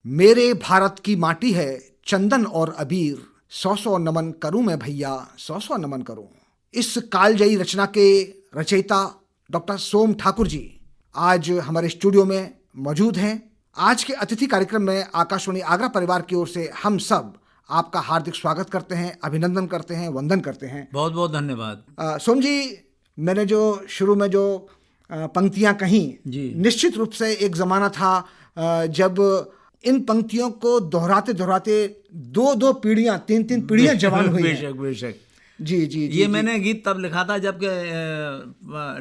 मेरे भारत की माटी है चंदन और अबीर, सौ सौ नमन करूं मैं भैया, सौ सौ नमन करूं। इस कालजयी रचना के रचयिता डॉक्टर सोम ठाकुर जी आज हमारे स्टूडियो में मौजूद हैं। आज के अतिथि कार्यक्रम में आकाशवाणी आगरा परिवार की ओर से हम सब आपका हार्दिक स्वागत करते हैं, अभिनंदन करते हैं, वंदन करते हैं। बहुत बहुत धन्यवाद। सोम जी, मैंने जो शुरू में जो पंक्तियां कहीं, निश्चित रूप से एक ज़माना था जब इन पंक्तियों को दोहराते दोहराते दो दो पीढ़ियां, तीन तीन पीढ़ियां जवान हुई हैं। बेशक बेशक। जी, ये मैंने गीत तब लिखा था जबकि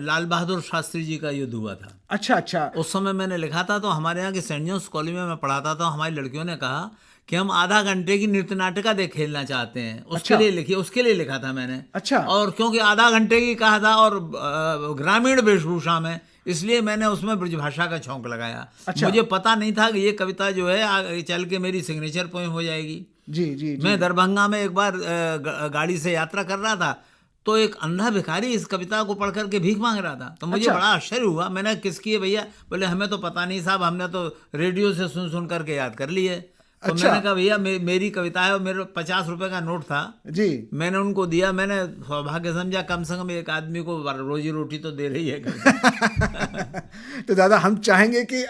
लाल बहादुर शास्त्री जी का युद्ध हुआ था। अच्छा। उस समय मैंने लिखा था, तो हमारे यहाँ की सेंट जॉन्स कॉलेज में मैं पढ़ाता था। हमारी लड़कियों ने कहा कि हम आधा घंटे की नृत्य नाटिका खेलना चाहते हैं, उसके लिए लिखा था मैंने। अच्छा। और क्योंकि आधा घंटे की कहा था और ग्रामीण वेशभूषा में, इसलिए मैंने उसमें ब्रजभाषा का छौंक लगाया। अच्छा। मुझे पता नहीं था कि ये कविता जो है आगे चल के मेरी सिग्नेचर पोएम हो जाएगी। जी। मैं दरभंगा में एक बार गाड़ी से यात्रा कर रहा था, तो एक अंधा भिखारी इस कविता को पढ़ करके भीख मांग रहा था। तो मुझे बड़ा आश्चर्य हुआ। मैंने किसकी है भैया? बोले हमें तो पता नहीं साहब, हमने तो रेडियो से सुन करके याद कर ली है। तो मैंने कहा भैया मेरी कविता है, और मेरे 50 रुपए का नोट था जी। मैंने उनको दिया। मैंने सौभाग्य समझा, कम से कम एक आदमी को रोजी रोटी तो दे रही है। तो दादा, हम चाहेंगे कि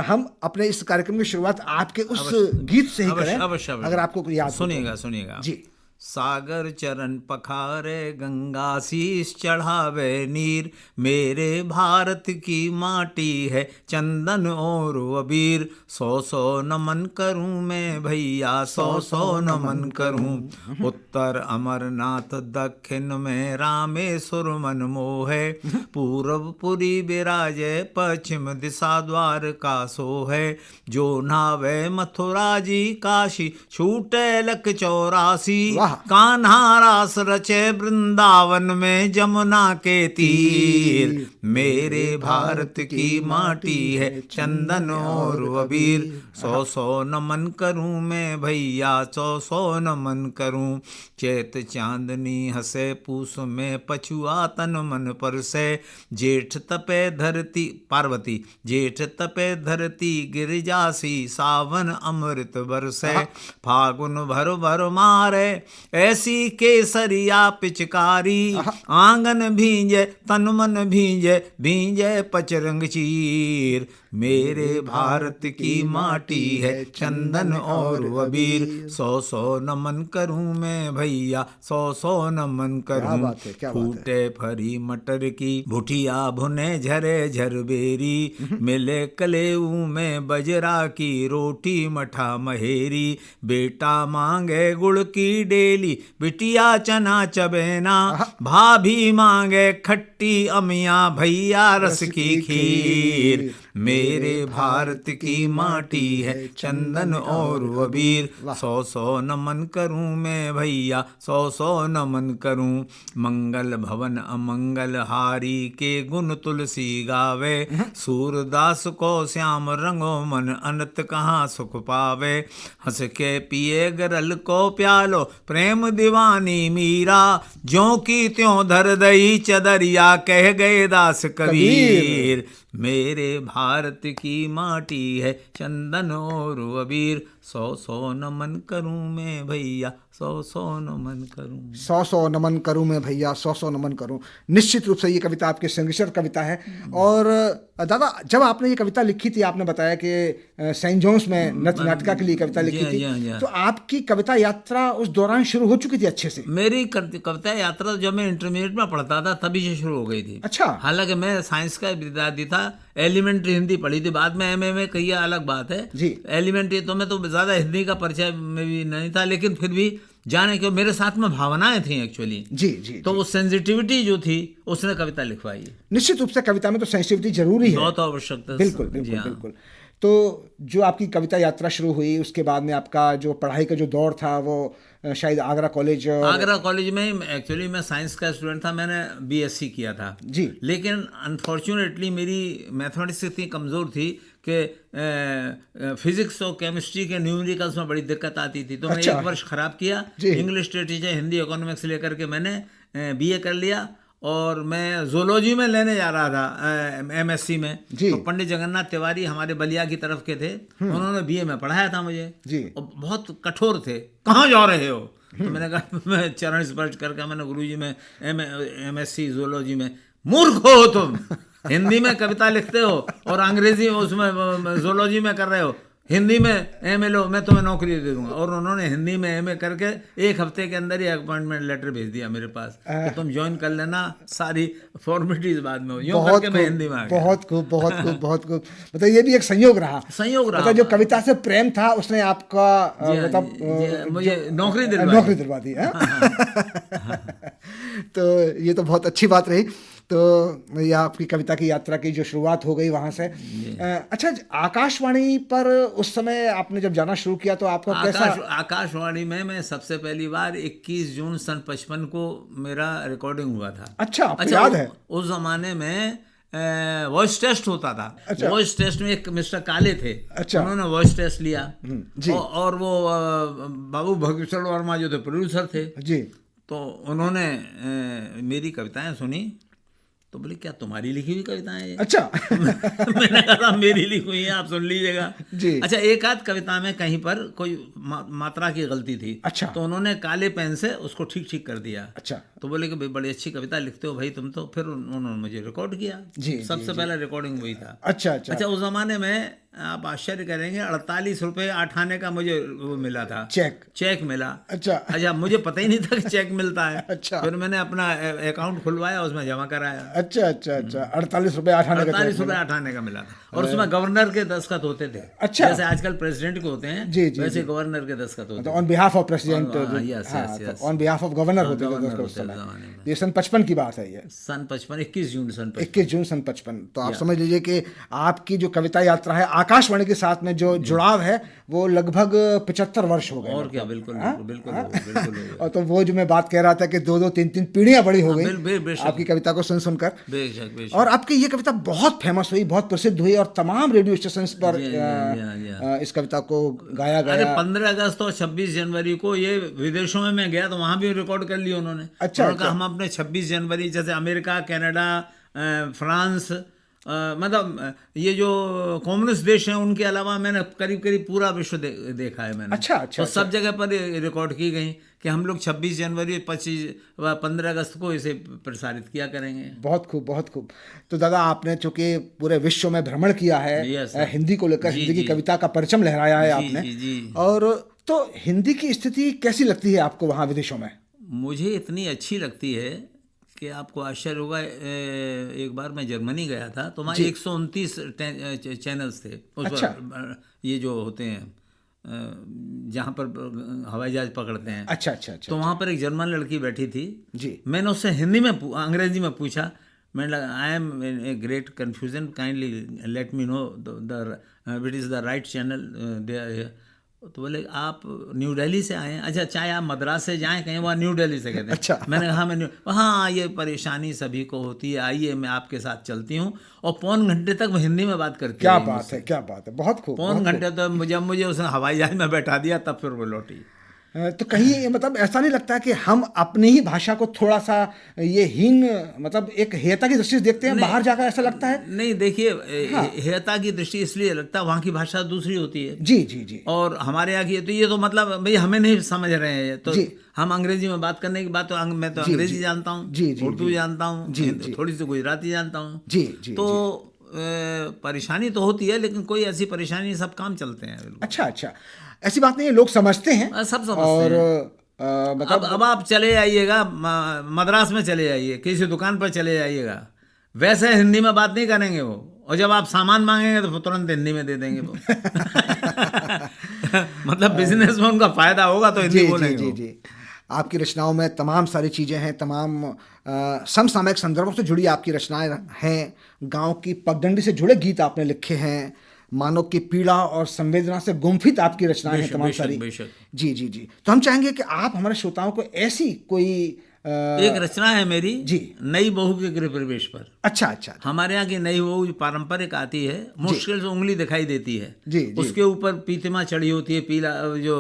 हम अपने इस कार्यक्रम की शुरुआत आपके उस गीत से ही करें। अवश्य। अगर आपको याद सुनिएगा जी। सागर चरण पखारे, गंगा शीश चढ़ावे नीर, मेरे भारत की माटी है चंदन और अबीर, सौ सौ नमन करूं मैं भैया, सौ सौ नमन करूं। उत्तर अमरनाथ, दक्षिण में रामेश्वर मन मोहे, पूरब पुरी विराजे, पश्चिम दिशा द्वारका सोहे, जो नावे मथुरा जी काशी, छूटे लख 84, कान्हा रास रचे वृंदावन में जमुना के तीर, मेरे भारत की माटी है चंदन और अबीर, सौ सौ नमन करूं मैं भैया, सौ सौ नमन करूं। चैत चांदनी हंसे, पूस में पछुआ तन मन पर से, जेठ तपे धरती, पार्वती जेठ तपे धरती गिरिजासी, सावन अमृत बरसे, फागुन भर भर मारे ऐसी केसरिया पिचकारी, आंगन भींजे तन मन भींजे, भींजे पचरंग चीर, मेरे भारत की माटी है चंदन और अबीर, सौ सौ नमन करूं मैं भैया, सौ सौ नमन करूं। फूटे फरी मटर की भुटिया, भुने झरे झरबेरी, मिले कलेऊ में बजरा की रोटी, मठा महेरी, बेटा मांगे गुड़ की डेली, बिटिया चना चबेना, भाभी मांगे खट्टी अमिया, भैया रस की खीर, मेरे भारत की माटी है चंदन और अबीर, सौ सौ नमन करूं मैं भैया, सौ सौ नमन करूं। मंगल भवन अमंगल हारी, के गुण तुलसी गावे, सूरदास को श्याम रंगो मन, अनंत कहाँ सुख पावे, हंस के पिए गरल को प्यालो, प्रेम दीवानी मीरा, ज्यों की त्यों धर दई चदरिया, कह गए दास कबीर, मेरे भारत की माटी है चंदन और अबीर, सौ सौ नमन करूं मैं भैया, सौ सौ नमन करूं, सौ सौ नमन करूं मैं भैया, सौ सौ नमन करूं। निश्चित रूप से ये कविता आपकी सिग्नेचर कविता है। और दादा, जब आपने ये कविता लिखी थी, आपने बताया कि सेंट जॉन्स में नृत्य नाटिका के लिए कविता लिखी थी, तो आपकी कविता यात्रा उस दौरान शुरू हो चुकी थी अच्छे से? मेरी कविता यात्रा जब मैं इंटरमीडिएट में पढ़ता था तभी से शुरू हो गई थी। अच्छा। हालांकि मैं साइंस का विद्यार्थी था, एलिमेंट्री हिंदी पढ़ी थी, बाद में एमए में कही अलग बात है जी। एलिमेंट्री तो मैं तो ज्यादा हिंदी का परिचय में भी नहीं था, लेकिन फिर भी जाने क्यों मेरे साथ में भावनाएं थी एक्चुअली जी। तो वो सेंसिटिविटी जो थी उसने कविता लिखवाई। निश्चित रूप से कविता में तो सेंसिटिविटी जरूरी है, बहुत आवश्यकता। बिल्कुल। तो जो आपकी कविता यात्रा शुरू हुई, उसके बाद में आपका जो पढ़ाई का जो दौर था वो शायद आगरा कॉलेज में, एक्चुअली मैं साइंस का स्टूडेंट था, मैंने बीएससी किया था जी। लेकिन अनफॉर्चुनेटली मेरी मैथमेटिक्स इतनी कमज़ोर थी कि फिजिक्स और केमिस्ट्री के न्यूमेरिकल्स में बड़ी दिक्कत आती थी। तो मैं एक वर्ष खराब किया, इंग्लिश लिटरेचर हिंदी इकोनॉमिक्स लेकर के मैंने बीए कर लिया। और मैं जोलॉजी में लेने जा रहा था MSc में। जी। तो पंडित जगन्नाथ तिवारी हमारे बलिया की तरफ के थे, उन्होंने BA में पढ़ाया था मुझे जी। और बहुत कठोर थे, कहाँ जा रहे हो? तो मैंने कहा मैं चरण स्पर्श करके मैंने गुरुजी में MSc जोलॉजी में। मूर्ख हो तुम, हिंदी में कविता लिखते हो और अंग्रेजी में उसमें जोलॉजी में कर रहे हो, हिंदी में MA लो, मैं तुम्हें नौकरी दे दूंगा। और उन्होंने हिंदी में MA करके 1 हफ्ते के अंदर ही अपॉइंटमेंट लेटर भेज दिया मेरे पास कि तुम ज्वाइन कर लेना, सारी फॉर्मेलिटीज बाद में हो। यूं करके मैं हिंदी में आ गया। बहुत खूब, बहुत खूब, बहुत खूब। मतलब ये भी एक संयोग रहा। मतलब जो कविता से प्रेम था उसने आपका मतलब मुझे नौकरी दिलवा दी है। तो ये तो बहुत अच्छी बात रही। तो ये आपकी कविता की यात्रा की जो शुरुआत हो गई वहाँ से। अच्छा, आकाशवाणी पर उस समय आपने जब जाना शुरू किया तो आपका कैसा? आकाशवाणी में मैं सबसे पहली बार 21 जून सन 55 को मेरा रिकॉर्डिंग हुआ था। अच्छा, आपको याद है? उस जमाने में वॉइस टेस्ट होता था। अच्छा। वॉइस टेस्ट में एक मिस्टर काले थे। अच्छा। उन्होंने वॉइस टेस्ट लिया जी। और वो बाबू भगवत वर्मा जो थे प्रोड्यूसर थे जी, तो उन्होंने मेरी कविताएं सुनी तो बोले क्या तुम्हारी लिखी हुई कविताएं हैं? अच्छा। मैंने कहा मेरी लिखी हुई है, आप सुन लीजिएगा। जी। अच्छा, एक आध कविता में कहीं पर कोई मात्रा की गलती थी। अच्छा। तो उन्होंने काले पेन से उसको ठीक ठीक कर दिया। अच्छा। तो बोले कि भाई बड़ी अच्छी कविता लिखते हो भाई तुम तो। फिर उन्होंने मुझे रिकॉर्ड किया। जी, सबसे पहला रिकॉर्डिंग वही था। अच्छा अच्छा। अच्छा, उस जमाने में आप आश्चर्य करेंगे 48 रुपये 8 आने का मुझे वो मिला था, चेक मिला। अच्छा, मुझे पता ही नहीं था कि चेक मिलता है। अच्छा। फिर मैंने अपना अकाउंट खुलवाया, उसमें जमा कराया। अच्छा अच्छा अच्छा। 48 रुपये 8 आने का 48 रुपये 8 आने का मिला था और उसमें गवर्नर के दस्तखत होते थे। अच्छा। जैसे आजकल प्रेसिडेंट के होते हैं, जी जी, वैसे गवर्नर के दस्तखत होते हैं। On behalf of president, on behalf of governor होते थे। ये सन 55 की बात है। ये सन 55, 21 जून सन 55। तो आप समझ लीजिए कि आपकी जो कविता यात्रा है आकाशवाणी के साथ में जो जुड़ाव है वो लगभग 75 वर्ष हो गए। और क्या, बिल्कुल बिल्कुल। और तो वो जो मैं बात कह रहा था कि 2-2, 3-3 पीढ़ियां बड़ी हो गई आपकी कविता को सुन सुनकर। बेशक। और आपकी ये कविता बहुत फेमस हुई, बहुत प्रसिद्ध हुई और तमाम रेडियो स्टेशन पर इस कविता को गाया गया। अरे 15 अगस्त और 26 जनवरी को ये विदेशों में मैं गया तो वहां भी रिकॉर्ड कर लिया उन्होंने। अच्छा। हम अपने 26 जनवरी जैसे अमेरिका, कनाडा, फ्रांस, मतलब ये जो कम्युनिस्ट देश हैं उनके अलावा मैंने करीब करीब पूरा विश्व देखा है मैंने। अच्छा। तो सब जगह पर रिकॉर्ड की गई कि हम लोग 26 जनवरी 15 अगस्त को इसे प्रसारित किया करेंगे। बहुत खूब, बहुत खूब। तो दादा आपने चूंकि पूरे विश्व में भ्रमण किया है, हिंदी को लेकर हिंदी की कविता का परचम लहराया है आपने। और तो हिंदी की स्थिति कैसी लगती है आपको वहाँ विदेशों में? मुझे इतनी अच्छी लगती है कि आपको आश्चर्य होगा। एक बार मैं जर्मनी गया था तो वहाँ 129 चैनल्स थे उस पर, ये जो होते हैं जहाँ पर हवाई जहाज पकड़ते हैं। अच्छा। तो वहाँ पर एक जर्मन लड़की बैठी थी जी। मैंने उससे हिंदी में अंग्रेजी में पूछा। मैंने लगा I am a great confusion, kindly let me know which is the right channel. तो बोले आप न्यू दिल्ली से आए हैं? अच्छा, चाहे आप मद्रास से जाएं कहीं, वहाँ न्यू दिल्ली से कहते हैं। अच्छा। मैंने कहा हाँ ये परेशानी सभी को होती है, आइए मैं आपके साथ चलती हूँ। और पौन घंटे तक वो हिंदी में बात करती है। क्या बात है, क्या बात है, बहुत खूब। पौन घंटे तो जब मुझे उसने हवाई जहाज में बैठा दिया तब फिर वो लौटी। तो कहीं मतलब ऐसा नहीं लगता कि हम अपनी ही भाषा को थोड़ा सा ये हीन, मतलब एक हेयता की दृष्टि से देखते हैं बाहर जाकर, ऐसा लगता है? नहीं, देखिए हेयता की दृष्टि इसलिए लगता है वहाँ की भाषा दूसरी होती है। जी। और हमारे यहाँ की तो ये तो मतलब भाई हमें नहीं समझ रहे हैं तो हम अंग्रेजी में बात करने की बात, तो मैं तो अंग्रेजी जानता हूँ, उर्दू जानता हूँ, थोड़ी सी गुजराती जानता हूँ। तो परेशानी तो होती है लेकिन कोई ऐसी परेशानी, सब काम चलते हैं। अच्छा, ऐसी बात नहीं है, लोग समझते हैं, सब समझते हैं। मतलब अब आप चले जाइएगा मद्रास में, चले जाइए किसी दुकान पर चले जाइएगा, वैसे हिंदी में बात नहीं करेंगे वो, और जब आप सामान मांगेंगे तो तुरंत हिंदी में दे देंगे वो। मतलब बिजनेस में उनका फायदा होगा तो हिंदी बोलेंगे। जी। आपकी रचनाओं में तमाम सारी चीज़ें हैं, तमाम समसामयिक संदर्भों से जुड़ी आपकी रचनाएं हैं। गांव की पगडंडी से जुड़े गीत आपने लिखे हैं, मानव की पीड़ा और संवेदना से गुम्फित आपकी रचनाएं हैं तमाम सारी। जी। तो हम चाहेंगे कि आप हमारे श्रोताओं को ऐसी कोई एक रचना है मेरी जी। नई बहू के गृह प्रवेश पर। अच्छा अच्छा। हमारे यहाँ की नई बहू जो पारंपरिक आती है, मुश्किल से उंगली दिखाई देती है, जी जी। उसके ऊपर पीतिमा चढ़ी होती है, पीला जो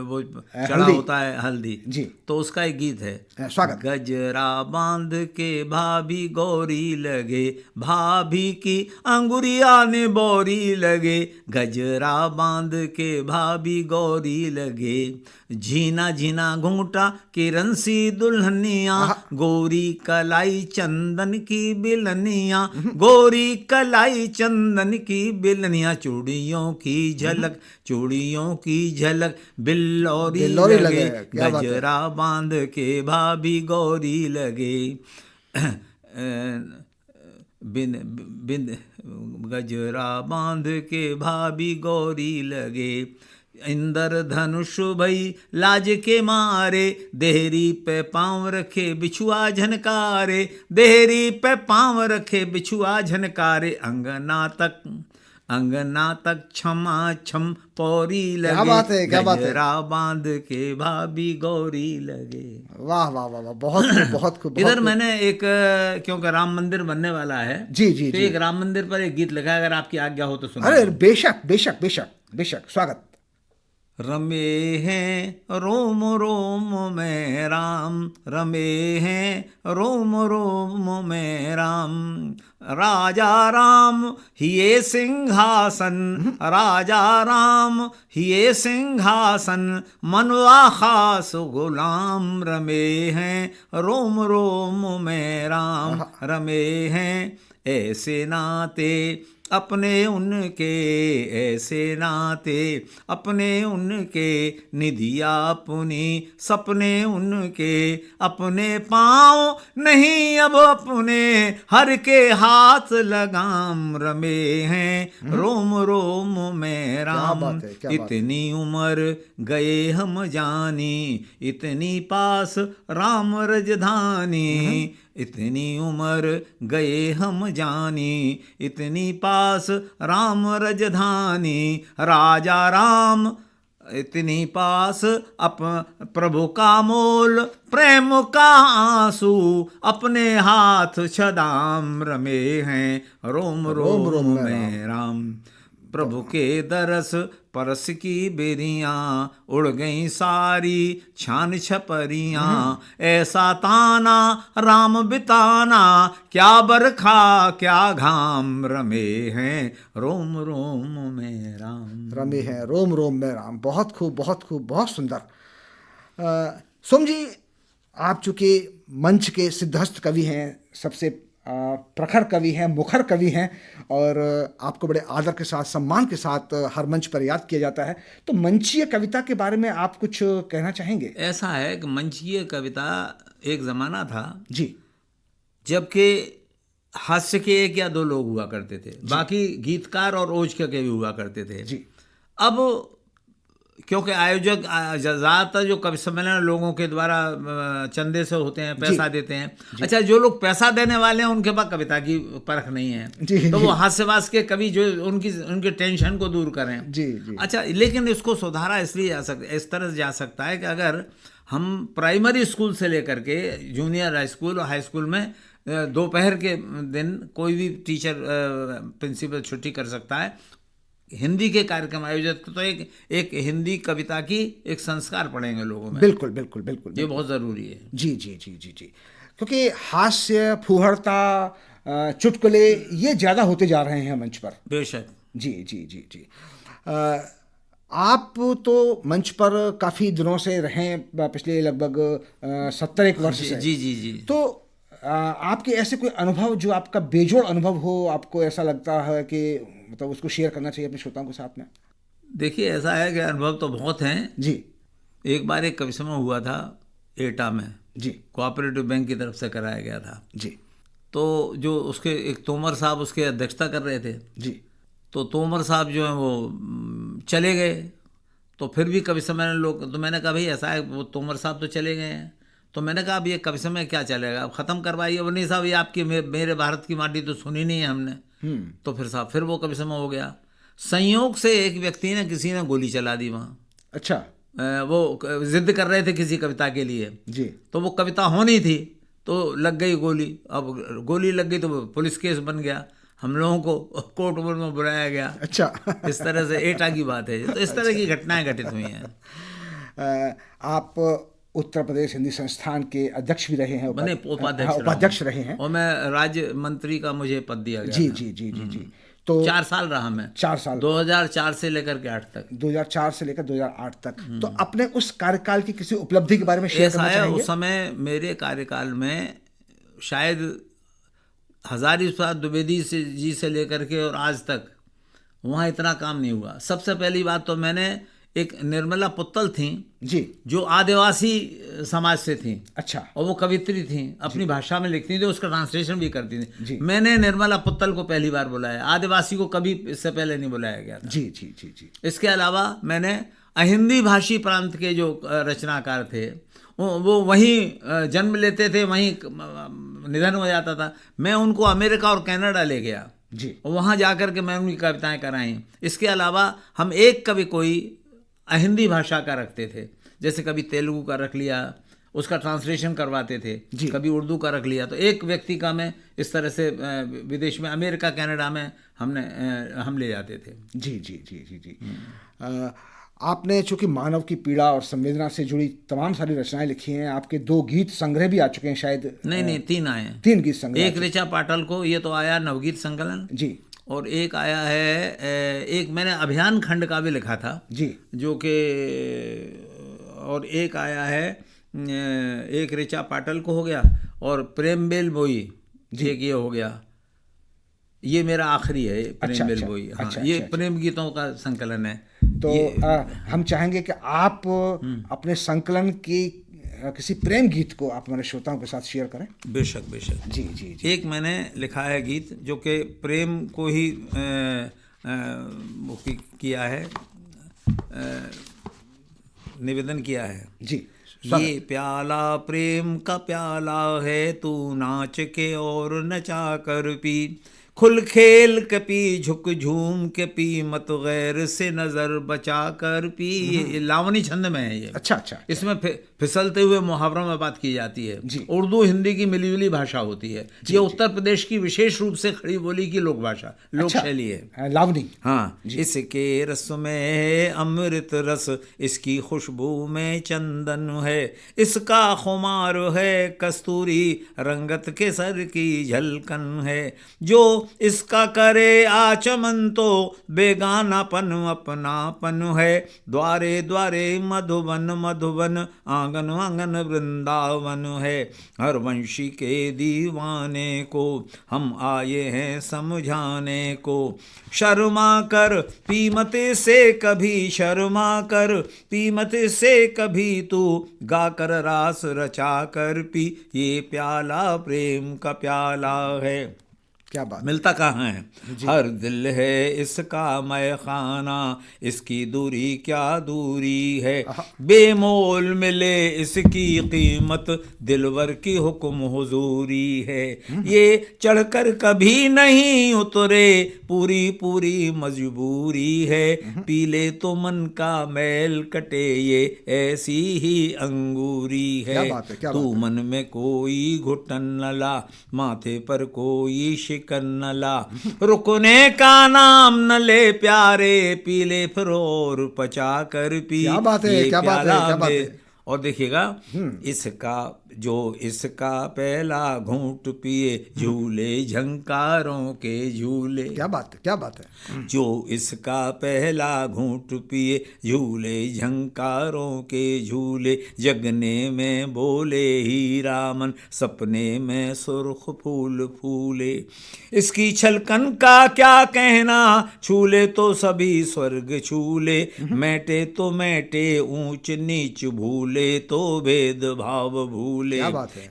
वो चढ़ा हल्दी। होता है, हल्दी जी। तो उसका एक गीत है, स्वागत। गजरा बांध के भाभी गौरी लगे, भाभी की अंगुरिया ने बोरी लगे, गजरा बांध के भाभी गौरी लगे, झीना झीना घूंघटा किरण सी दुल्हनिया, गोरी कलाई चंदन की बिलनिया, गोरी कलाई चंदन की बिलनिया, चूड़ियों की झलक, चूड़ियों की झलक बिल्लौरी लगे, गजरा बांध के भाभी गौरी लगे, बिन बिन गजरा बांध के भाभी गौरी लगे, इंद्र धनुष भई लाज के मारे, देहरी पे पांव रखे बिछुआ झनकारे, देहरी पे पांव रखे बिछुआ झनकारे, अंगना तक क्षमा छम पौरी लगे, क्या बात है, क्या बात है। गजरा बांध के भाभी गौरी लगे। वाह वाह वाह वाह, बहुत खूब, बहुत खूब। इधर मैंने एक, क्योंकि राम मंदिर बनने वाला है, जी जी तो जी। एक राम मंदिर पर एक गीत लगा, अगर आपकी आज्ञा हो तो सुना। अरे बेशक बेशक बेशक बेशक, स्वागत। रमे हैं रोम रोम में राम, रमे हैं रोम रोम में राम, राजा राम हिये सिंहासन, राजा राम हिये सिंहासन, मनवा खास गुलाम, रमे हैं रोम रोम में राम, रमे हैं ऐसे नाते अपने उनके, ऐसे नाते अपने उनके, निधिया अपनी सपने उनके, अपने पाँव नहीं अब अपने, हर के हाथ लगाम, रमे हैं रोम रोम में राम, इतनी उम्र गए हम जानी, इतनी पास राम रजधानी, इतनी उम्र गए हम जानी, इतनी पास राम रजधानी, राजा राम इतनी पास प्रभु का मोल, प्रेम का आंसू अपने हाथ छदाम, रमे हैं रोम रोम, रोम में राम, प्रभु के दरस परस की बेरियां, उड़ गई सारी छान छपरियां, ऐसा ताना राम बिताना, क्या बरखा क्या घाम, रमे हैं रोम रोम में राम, रमे हैं रोम रोम में राम। बहुत खूब, बहुत खूब, बहुत सुंदर। सोम जी, आप चूंकि मंच के सिद्धहस्त कवि हैं, सबसे प्रखर कवि हैं, मुखर कवि हैं, और आपको बड़े आदर के साथ, सम्मान के साथ हर मंच पर याद किया जाता है, तो मंचीय कविता के बारे में आप कुछ कहना चाहेंगे? ऐसा है कि मंचीय कविता एक ज़माना था जी, जबकि हास्य के एक या दो लोग हुआ करते थे, बाकी गीतकार और ओज के कवि हुआ करते थे जी। अब क्योंकि आयोजक ज़्यादातर जो कवि सम्मेलन लोगों के द्वारा चंदे से होते हैं, पैसा देते हैं। अच्छा, जो लोग पैसा देने वाले हैं उनके पास कविता की परख नहीं है, तो वो हास्यवास के कवि जो उनके टेंशन को दूर करें। जी जी। अच्छा, लेकिन इसको सुधारा इसलिए इस तरह से जा सकता है कि अगर हम प्राइमरी स्कूल से लेकर के जूनियर हाई स्कूल और हाई स्कूल में दोपहर के दिन कोई भी टीचर प्रिंसिपल छुट्टी कर सकता है, हिंदी के कार्यक्रम आयोजित, तो एक हिंदी कविता की एक संस्कार पढ़ेंगे लोगों में। बिल्कुल बिल्कुल बिल्कुल, ये बहुत ज़रूरी है। जी जी जी जी जी, क्योंकि हास्य, फुहड़ता, चुटकुले ये ज़्यादा होते जा रहे हैं मंच पर। बेशक। जी जी जी जी। आप तो मंच पर काफ़ी दिनों से रहें, पिछले लगभग 70 वर्ष से। जी जी जी। तो आपके ऐसे कोई अनुभव जो आपका बेजोड़ अनुभव हो, आपको ऐसा लगता है कि मतलब उसको शेयर करना चाहिए अपने श्रोताओं के साथ में? देखिए, ऐसा है कि अनुभव तो बहुत हैं जी। एक बार एक कवि सम्मेलन हुआ था एटा में जी, कोऑपरेटिव बैंक की तरफ से कराया गया था जी। तो जो उसके एक तोमर साहब उसके अध्यक्षता कर रहे थे जी। तो तोमर साहब जो हैं वो चले गए, तो फिर भी कवि सम्मेलन लोग, तो मैंने कहा भाई ऐसा है, वो तोमर साहब तो चले गए हैं, तो मैंने कहा अब ये कवि सम्मेलन क्या चलेगा, अब ख़त्म करवाइए। अब नहीं साहब, ये आपकी मेरे भारत की माटी तो सुनी नहीं है हमने। तो फिर साहब फिर वो कवि सम्मेलन हो गया। संयोग से एक व्यक्ति ने, किसी ने गोली चला दी वहाँ। अच्छा। वो जिद कर रहे थे किसी कविता के लिए, जी तो वो कविता होनी थी, तो लग गई गोली। अब गोली लग गई तो पुलिस केस बन गया, हम लोगों को कोर्ट में बुलाया गया। अच्छा। इस तरह से एटा की बात है। तो इस तरह की घटनाएं घटित हुई हैं। आप उत्तर प्रदेश हिंदी संस्थान के अध्यक्ष भी रहे हैं, मैंने उपाध्यक्ष रहे हैं, और मैं राज्य मंत्री का मुझे पद दिया गया। जी जी जी जी जी। तो 4 साल रहा मैं, 4 साल, 2004 से लेकर के 8 तक, 2004 से लेकर 2008 तक। तो अपने उस कार्यकाल की किसी उपलब्धि के बारे में शेयर करना चाहेंगे? उस समय मेरे कार्यकाल में शायद हजारी प्रसाद द्विवेदी जी से लेकर के और आज तक वहाँ इतना काम नहीं हुआ। सबसे पहली बात तो मैंने एक निर्मला पुत्तल थी जी, जो आदिवासी समाज से थी। अच्छा। और वो कवित्री थी, अपनी भाषा में लिखती थी, उसका ट्रांसलेशन भी करती थी। जी। मैंने निर्मला पुत्तल को पहली बार बुलाया, आदिवासी को कभी इससे पहले नहीं बुलाया गया था। जी जी जी जी। इसके अलावा मैंने अहिंदी भाषी प्रांत के जो रचनाकार थे वो वहीं जन्म लेते थे, वहीं निधन हो जाता था, मैं उनको अमेरिका और कनाडा ले गया जी, वहाँ जाकर के मैं उनकी कविताएं कराई। इसके अलावा हम एक कवि कोई अहिंदी भाषा का रखते थे, जैसे कभी तेलुगु का रख लिया, उसका ट्रांसलेशन करवाते थे, कभी उर्दू का रख लिया। तो एक व्यक्ति का मैं इस तरह से विदेश में अमेरिका कनाडा में हम ले जाते थे। जी जी जी जी जी। आपने चूंकि मानव की पीड़ा और संवेदना से जुड़ी तमाम सारी रचनाएं लिखी हैं, आपके 2 गीत संग्रह भी आ चुके हैं शायद। नहीं 3 आए हैं। 3 गीत संग्रह। एक ऋचा पाटल को ये तो आया नवगीत संकलन जी, और एक आया है, एक मैंने अभियान खंड का भी लिखा था जी, जो कि, और एक आया है, एक ऋचा पाटल को हो गया, और प्रेम बेल बोई एक ये हो गया। ये मेरा आखिरी है, प्रेम बेल बोई। हाँ, ये प्रेम गीतों का संकलन है। तो हम चाहेंगे कि आप अपने संकलन की किसी प्रेम गीत को आप हमारे श्रोताओं के साथ शेयर करें। बेशक बेशक। जी जी जी। एक मैंने लिखा है गीत जो कि प्रेम को ही किया है, निवेदन किया है। जी। ये प्याला प्रेम का प्याला है, तू नाच के और नचा कर पी, खुल खेल के पी, झुक झूम के पी, मत गैर से नजर बचा कर पी। ये लावनी छंद में है ये। अच्छा अच्छा। इसमें फिसलते हुए मुहावरों में बात की जाती है। उर्दू हिंदी की मिलीजुली भाषा होती है। ये उत्तर प्रदेश की विशेष रूप से खड़ी बोली की लोक भाषा, लोक शैली है, लावनी। हाँ। इसके रस में है अमृत रस, इसकी खुशबू में चंदन है, इसका खुमार है कस्तूरी, रंगत के सर की झलकन है, जो इसका करे आचमन तो बेगानापन अपनापन है, द्वारे द्वारे मधुबन मधुबन, आंगन आंगन वृंदावन है, हर वंशी के दीवाने को हम आए हैं समझाने को, शर्मा कर पीमते से कभी, शर्मा कर पीमते से कभी, तू गाकर रास रचा कर पी, ये प्याला प्रेम का प्याला है। क्या बात। मिलता कहाँ है, हर दिल है इसका मैखाना, इसकी दूरी क्या दूरी है, बेमोल मिले इसकी कीमत, दिलवर की हुक्म हुजूरी है, ये चढ़कर कभी नहीं उतरे, पूरी पूरी मजबूरी है, पीले तो मन का मैल कटे, ये ऐसी ही अंगूरी है, तू मन में कोई घुटन न ला, माथे पर कोई शिकन न ला, रुकने का नाम न ले प्यारे, पीले फिर और पचा कर पी। क्या बात है, क्या बात है, क्या बात है। और देखिएगा, इसका जो इसका पहला घूंट पिए, झूले झंकारों के झूले। क्या बात है, क्या बात है। जो इसका पहला घूंट पिए, झूले झंकारों के झूले, जगने में बोले हीरा मन, सपने में सुर्ख फूल फूले, इसकी छलकन का क्या कहना, छूले तो सभी स्वर्ग छूले, मैटे तो मैटे ऊंच नीच भूले, तो भेद भाव भूले,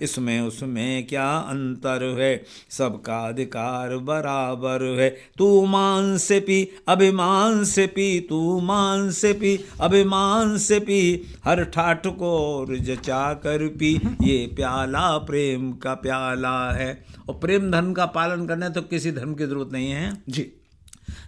इसमें उसमें क्या अंतर है, सबका अधिकार बराबर है, तू मान से पी अभिमान से पी, तू मान से पी अभिमान से पी, हर ठाठ को और जचा कर पी, ये प्याला प्रेम का प्याला है। और प्रेम धर्म का पालन करने तो किसी धर्म की जरूरत नहीं है जी।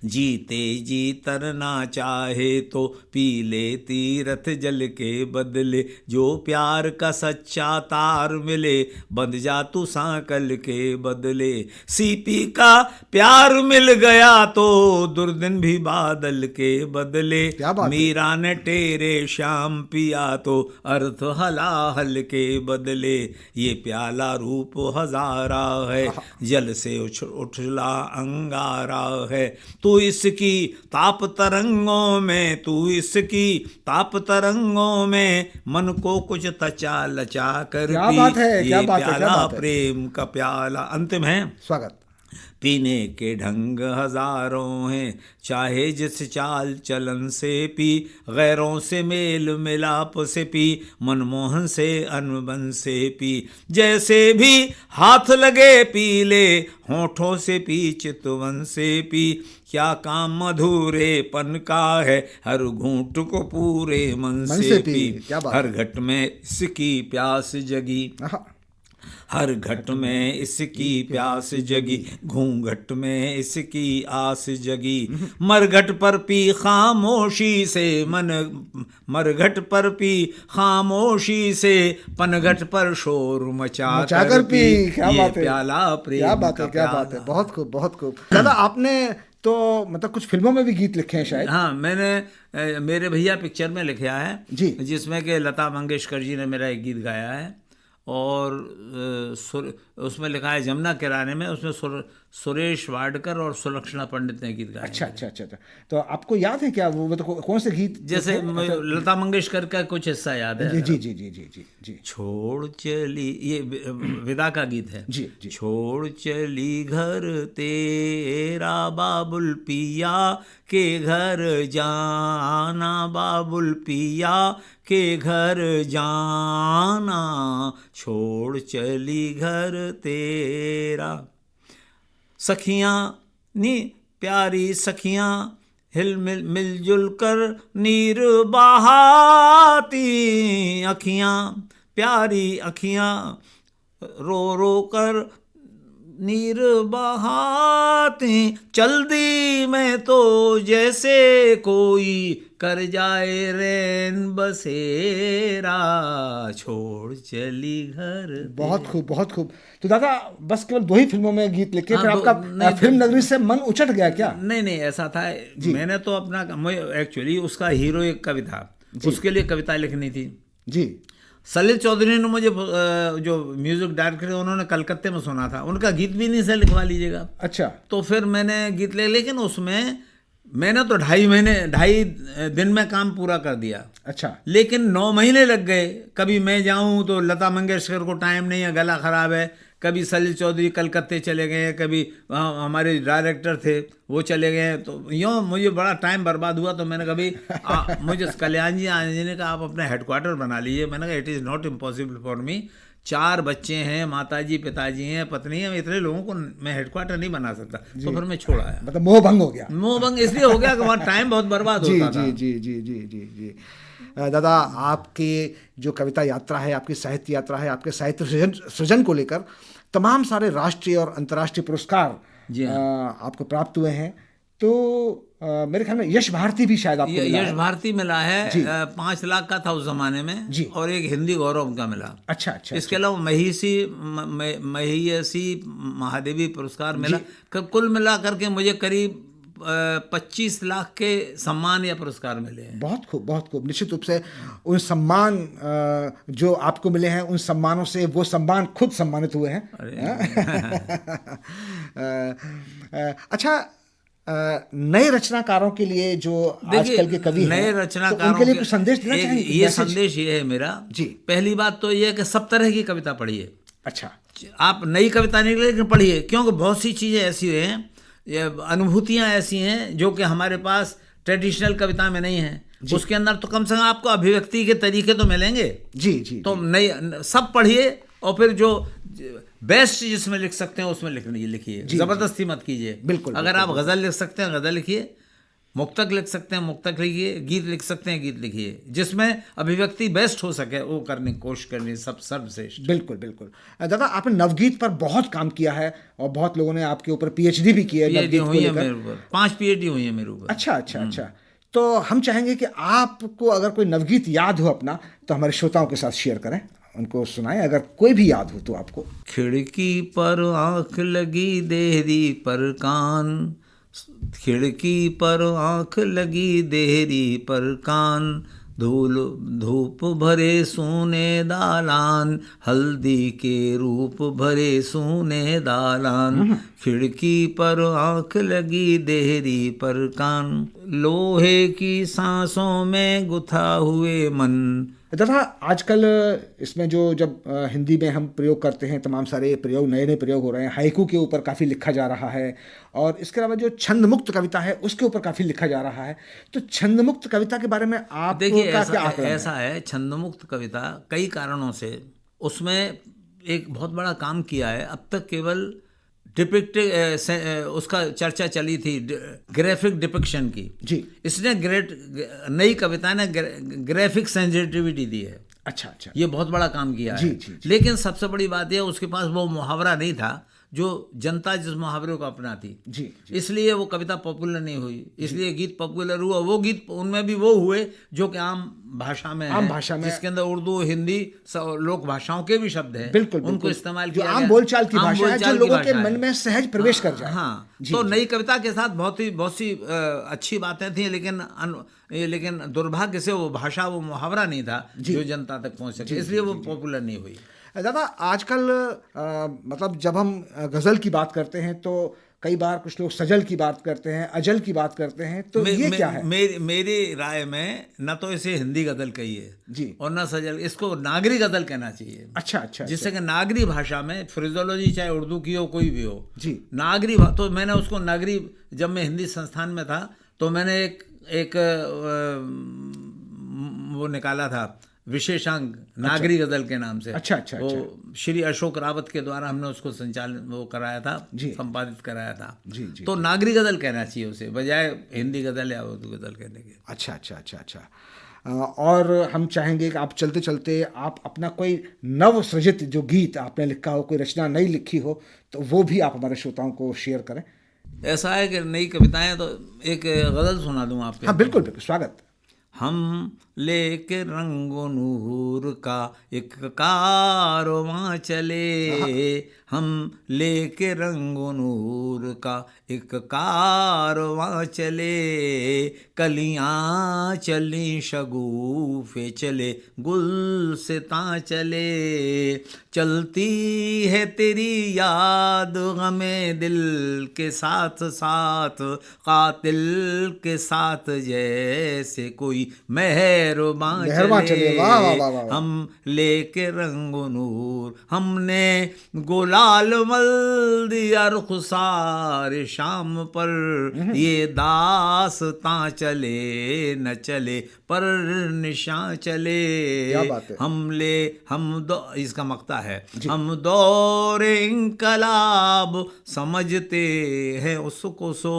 जीते जी तरना चाहे तो पी ले तीरथ जल के बदले, जो प्यार का सच्चा तार मिले बंध जा तू सांकल के बदले। सीपी का प्यार मिल गया तो दुर्दिन भी बादल के बदले, क्या बात है? मीरा ने तेरे श्याम पिया तो अर्थ हलाहल के बदले। ये प्याला रूप हजारा है, जल से उछला अंगारा है, तू इसकी ताप तरंगों में, तू इसकी ताप तरंगों में मन को कुछ तचा लचा कर क्या पी। बात है, क्या ये बात है, क्या प्याला बात है। प्रेम का प्याला। अंतिम है, स्वागत। पीने के ढंग हजारों हैं, चाहे जिस चाल चलन से पी, गैरों से मेल मिलाप से पी, मनमोहन से अनबन से पी, जैसे भी हाथ लगे पी ले, होठों से पी चितवन से पी। क्या काम मधुरेपन का है, हर घूंट को पूरे मन से पी। क्या बात हर है। घट में इसकी प्यास जगी, आहा, हर घट में इसकी प्यास जगी, घूंघट में इसकी आस जगी। मरघट पर पी खामोशी से मन, मरघट पर पी खामोशी से, पनघट पर शोर मचा कर पी। क्या ये बात है, प्याला प्रेम क्या बात है, का क्या बात है। प्याला। बहुत खूब, बहुत खूब। दादा आपने तो मतलब कुछ फिल्मों में भी गीत लिखे हैं शायद। हाँ, मैंने मेरे भैया पिक्चर में लिखा है जी। जिसमें कि लता मंगेशकर जी ने मेरा एक गीत गाया है, और उसमें लिखा है जमुना किराने में, उसमें सुरेश वाडकर और सुलक्षणा पंडित ने गीत गाया। अच्छा अच्छा अच्छा अच्छा। तो आपको याद है क्या वो मतलब कौन से गीत? जैसे लता मंगेशकर का कुछ हिस्सा याद है। जी जी जी जी जी जी जी। छोड़ चली, ये विदा का गीत है। जी जी। छोड़ चली घर तेरा बाबुल पिया के घर जाना, बाबुल पिया के घर जाना, छोड़ चली घर तेरा। सखियाँ नी प्यारी सखियाँ हिल मिलजुल कर नीर बहाती, अखियाँ प्यारी अखियाँ रो रो कर नीर बहाती, चल दी मैं तो जैसे कोई कर जाए रैन बसेरा, छोड़ चली घर। बहुत खूब, बहुत खूब। तो दादा बस केवल 2 ही फिल्मों में गीत लिखे, फिर आपका नहीं, फिल्म नगरी से मन उचट गया क्या? नहीं, ऐसा था। मैंने तो अपना एक्चुअली उसका हीरो एक कवि था, उसके लिए कविता लिखनी थी जी। सलिल चौधरी ने मुझे, जो म्यूजिक डायरेक्टर है, उन्होंने कलकत्ते में सुना था, उनका गीत भी नहीं से लिखवा लीजिएगा। अच्छा। तो फिर मैंने गीत ले, लेकिन उसमें मैंने तो 2.5 दिन में काम पूरा कर दिया। अच्छा। लेकिन 9 महीने लग गए। कभी मैं जाऊं तो लता मंगेशकर को टाइम नहीं है, गला खराब है, कभी सलिल चौधरी कलकत्ते चले गए, कभी हमारे डायरेक्टर थे वो चले गए, तो यूँ मुझे बड़ा टाइम बर्बाद हुआ। तो मैंने कभी मुझे कल्याण जी ने कहा आप अपना हेडक्वार्टर बना लीजिए। मैंने कहा it is not impossible for me, 4 बच्चे हैं, माताजी पिताजी हैं, पत्नी है, इतने लोगों को मैं हेडक्वार्टर नहीं बना सकता। तो फिर मैं छोड़ आया। मतलब मोह भंग हो गया। मोह भंग इसलिए हो गया कि वहाँ टाइम बहुत बर्बाद होता था। जी जी जी जी जी जी। दादा आपकी जो कविता यात्रा है, आपकी साहित्य यात्रा है, आपके साहित्य सृजन को लेकर तमाम सारे राष्ट्रीय और अंतर्राष्ट्रीय पुरस्कार आपको प्राप्त हुए हैं। तो मेरे ख्याल में यश भारती भी शायद आपको मिला यश है। भारती मिला है, 5 लाख का था उस जमाने में जी। और एक हिंदी गौरव का मिला। अच्छा अच्छा। इसके अलावा महिषी महादेवी पुरस्कार मिला। कुल मिला करके मुझे करीब 25 लाख के सम्मान या पुरस्कार मिले हैं। बहुत खूब, बहुत खूब। निश्चित रूप से उन सम्मान जो आपको मिले हैं, उन सम्मानों से वो सम्मान खुद सम्मानित हुए हैं। अच्छा, नए रचनाकारों के लिए जो आजकल के कवि हैं, नए रचनाकारों तो उनके लिए कुछ संदेश देना चाहेंगे? ये संदेश ये है मेरा जी। पहली बात तो ये है कि सब तरह की कविता पढ़िए। अच्छा। आप नई कविता नहीं लेकिन पढ़िए, क्योंकि बहुत सी चीज़ें ऐसी हैं, अनुभूतियाँ ऐसी हैं जो कि हमारे पास ट्रेडिशनल कविता में नहीं है। उसके अंदर तो कम से कम आपको अभिव्यक्ति के तरीके तो मिलेंगे। जी जी। तो नई सब पढ़िए और फिर जो बेस्ट जिसमें लिख सकते हैं उसमें लिखिए। जबरदस्ती मत कीजिए। बिल्कुल। अगर आप गज़ल लिख सकते हैं गज़ल लिखिए, मुक्तक लिख सकते हैं, मुक्तक लिखिए, गीत लिख सकते हैं, गीत लिखिए, जिसमें अभिव्यक्ति बेस्ट हो सके वो करने की कोशिश करनी सब सर्वश्रेष्ठ। बिल्कुल बिल्कुल। दादा, आपने नवगीत पर बहुत काम किया है और बहुत लोगों ने आपके ऊपर पीएचडी भी की है पीएचडी नवगीत को हुई है लेकर। मेरे ऊपर, 5 पीएचडी हुई है मेरे ऊपर। अच्छा अच्छा अच्छा। तो हम चाहेंगे कि आपको अगर कोई नवगीत याद हो अपना तो हमारे श्रोताओं के साथ शेयर करें, उनको सुनाएं, अगर कोई भी याद हो तो आपको। खिड़की पर आंख लगी देहरी पर कान, खिड़की पर आंख लगी देहरी पर कान, धूल धूप भरे सूने दालान, हल्दी के रूप भरे सूने दालान, खिड़की पर आंख लगी देहरी पर कान, लोहे की सांसों में गुथा हुए मन। दादा, आजकल इसमें जो जब हिंदी में हम प्रयोग करते हैं, तमाम सारे प्रयोग नए नए प्रयोग हो रहे हैं, हाइकू के ऊपर काफ़ी लिखा जा रहा है और इसके अलावा जो छंद मुक्त कविता है उसके ऊपर काफ़ी लिखा जा रहा है। तो छंद मुक्त कविता के बारे में आप देखिए, क्या आकलन है? ऐसा है, छंद मुक्त कविता कई कारणों से उसमें एक बहुत बड़ा काम किया है। अब तक केवल डिपिक्ट उसका चर्चा चली थी ग्राफिक डिपिक्शन की जी। इसने नई कविता ने ग्राफिक सेंसिटिविटी दी है। अच्छा अच्छा। ये बहुत बड़ा काम किया जी, है। जी, जी। लेकिन सबसे बड़ी बात यह, उसके पास वो मुहावरा नहीं था जो जनता जिस मुहावरे को अपनाती। जी, जी। इसलिए वो कविता पॉपुलर नहीं हुई, इसलिए गीत पॉपुलर हुआ। वो गीत उनमें भी वो हुए जो कि आम भाषा में आम भाषा में, जिसके अंदर उर्दू, हिंदी, लोक भाषाओं के भी शब्द हैं, बिल्कुल उनको इस्तेमाल जो किया आम गया। बोलचाल की आम भाषा है, जो बोलचाल की लोगों के भाषा मन है। में सहज प्रवेश कर जाए। हाँ, जी, तो जी। नई कविता के साथ बहुत सी अच्छी बातें थी, लेकिन दुर्भाग्य से वो भाषा, वो मुहावरा नहीं था जो जनता तक पहुंच सके, इसलिए वो पॉपुलर नहीं हुई। दादा, आजकल मतलब जब हम गज़ल की बात करते हैं तो कई बार कुछ लोग सजल की बात करते हैं, अजल की बात करते हैं, तो ये क्या है? मेरी राय में न तो इसे हिंदी गज़ल कहिए जी, और न सजल, इसको नागरी गज़ल कहना चाहिए। अच्छा अच्छा। जिससे कि नागरी भाषा में फ्रेजोलॉजी, चाहे उर्दू की हो कोई भी हो, जी, नागरी तो मैंने उसको नागरी, जब मैं हिंदी संस्थान में था तो मैंने एक वो निकाला था विशेषांक नागरी गज़ल के नाम से। अच्छा अच्छा। वो श्री अशोक रावत के द्वारा हमने उसको संचालन वो कराया था, संपादित कराया था। जी जी। तो नागरी गज़ल कहना चाहिए उसे, बजाय हिंदी गज़ल या उर्दू गज़ल कहने के। अच्छा अच्छा अच्छा अच्छा। और हम चाहेंगे कि आप चलते चलते आप अपना कोई नव सृजित जो गीत आपने लिखा हो, कोई रचना नई लिखी हो, तो वो भी आप हमारे श्रोताओं को शेयर करें। ऐसा है कि नई कविताएं, तो एक गज़ल सुना दूं आपके। हाँ बिल्कुल बिल्कुल, स्वागत। हम लेके रंगो नूर का एक कारवां चले, हम लेके रंगो नूर का एक कारवां चले, कलियां चली शगुफे चले, गुलसितां चले, चलती है तेरी याद हमें दिल के साथ साथ, कातिल के साथ जैसे कोई मेहरबान चले। वाह वाह वाह वाह। हम लेके रंगो नूर, हमने गुलाल मल दिया रुखसार शाम पर, ये दास्तां चले न चले पर निशान चले। क्या बात है। इसका मक्ता है, हम दौरे इंकलाब समझते हैं उसको सो,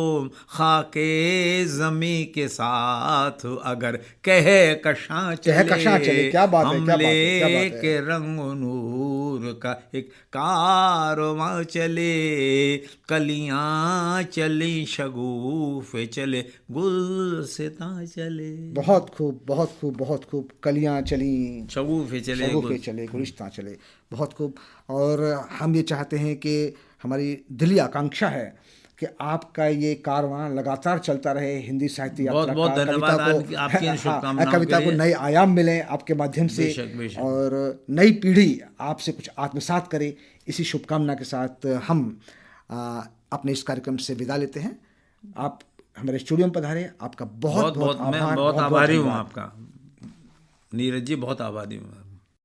खाके जमी के साथ अगर कह कशां चले। क्या बात है, हम क्या बात है, क्या बात लेके है। रंग नूर का एक कारवां चले, कलियां चली शगुफे चले, गुलसितां चले। बहुत खूब बहुत खूब बहुत खूब। कलियां चली, शगुफे चले, शगुफे चले, गुलिस्तां चले, बहुत खूब। और हम ये चाहते हैं कि हमारी दिली आकांक्षा है कि आपका ये कारवां लगातार चलता रहे, हिंदी साहित्य यात्रा बहुत का। धन्यवाद आपकी इन शुभकामनाओं के कविता को लिए। नए आयाम मिले आपके माध्यम से, बेशक। और नई पीढ़ी आपसे कुछ आत्मसात करे, इसी शुभकामना के साथ हम अपने इस कार्यक्रम से विदा लेते हैं। आप हमारे स्टूडियो में पधारे, आपका बहुत बहुत आभार। मैं बहुत आभारी हूँ आपका नीरज जी, बहुत आभारी हूँ।